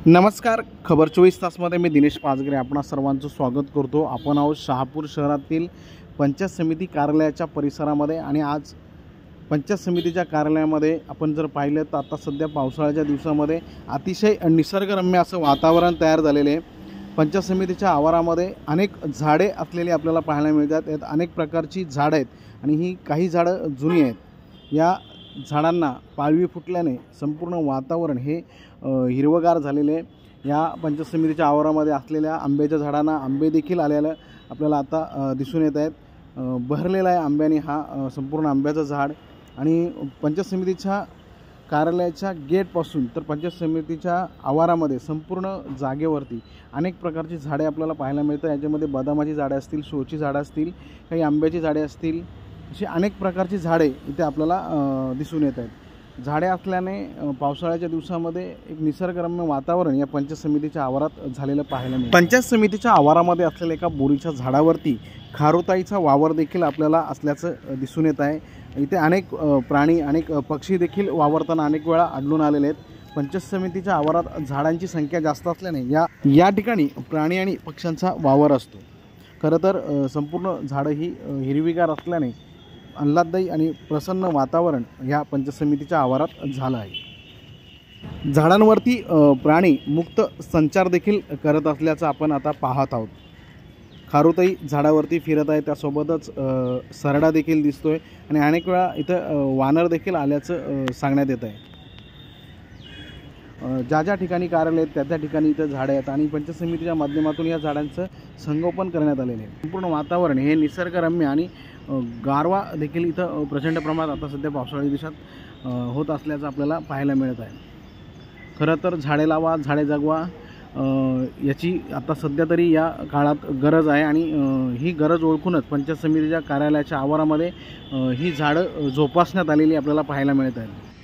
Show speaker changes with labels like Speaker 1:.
Speaker 1: नमस्कार, खबर 24 तासमध्ये मी दिनेश पाचगरे आपणा सर्वांचं स्वागत करतो। आपण आहोत शहापूर शहरातील पंचायत समिती कार्यालयाच्या परिसरामध्ये आणि आज पंचायत समितीच्या कार्यालयामध्ये आपण जर पाहिलं तर आता सध्या पावसाळ्याच्या दिवसामध्ये अतिशय निसर्गरम्य असं वातावरण तयार झालेले आहे। पंचायत समितीच्या आवारामध्ये अनेक झाडे असलेली आपल्याला पाहायला मिळतात। यात अनेक प्रकारची झाडं आहेत आणि ही काही झाडं जुनी आहेत। या झाडांना पालवी फुटल्याने संपूर्ण वातावरण हे हिरवगार झालेले आहे। या पंचायत समितीच्या आवारामध्ये असलेल्या आंब्याच्या झाडांना आंबे देखील आलेलं आपल्याला आता दिसून येत आहेत। बहरलेला आहे आंब्याने हा संपूर्ण आंब्याचं झाड। आणि पंचायत समितीच्या कार्यालयाच्या गेटपासून तर पंचायत समितीच्या आवारामध्ये संपूर्ण जागेवरती अनेक प्रकारची झाडे आपल्याला पाहायला मिळतात। याच्यामध्ये बदामाची झाडे असतील, शोची झाडं असतील, काही आंब्याची झाडे असतील, अशी अनेक प्रकारची झाडे इथे आपल्याला दिसून येत आहेत। झाडे असल्याने पावसाळ्याच्या दिवसामध्ये एक निसर्गरम्य वातावरण या पंचायत समितीच्या आवारात झालेलं पाहायला मिळतं। पंचायत समितीच्या आवारामध्ये असलेल्या एका बोरीच्या झाडावरती खारुताईचा वावर देखील आपल्याला असल्याचं दिसून येत आहे। इथे अनेक प्राणी, अनेक पक्षी देखील वावरताना अनेक वेळा आढळून आलेले आहेत। पंचायत समितीच्या आवारात झाडांची संख्या जास्त असल्याने या ठिकाणी प्राणी आणि पक्ष्यांचा वावर असतो। खरं तर संपूर्ण झाडं ही हिरवीगार असल्याने आल्हाददायी आणि प्रसन्न वातावरण ह्या पंचायत समितीच्या आवारात झालं आहे। झाडांवरती प्राणी मुक्त संचार देखील करत असल्याचं आपण आता पाहत आहोत। खारुताई झाडावरती फिरत आहे, त्यासोबतच सरडा देखील दिसतोय आणि अनेक वेळा इथं वानर देखील आल्याचं सांगण्यात येत आहे। ज्या ठिकाणी कार्यालय आहेत त्या ठिकाणी इथं झाडे आहेत आणि पंचायत समितीच्या माध्यमातून या झाडांचं संगोपन करण्यात आलेलं आहे। संपूर्ण वातावरण हे निसर्गरम्य आणि गारवा देखील इथं प्रचंड प्रमाणात आता सध्या पावसाळी दिवसात होत असल्याचं आपल्याला पाहायला मिळत आहे। खरं तर झाडे लावा, झाडे जगवा याची आता सध्या तरी या काळात गरज आहे आणि ही गरज ओळखूनच पंचायत समितीच्या कार्यालयाच्या आवारामध्ये ही झाडं जोपासण्यात आलेली आपल्याला पाहायला मिळत आहे।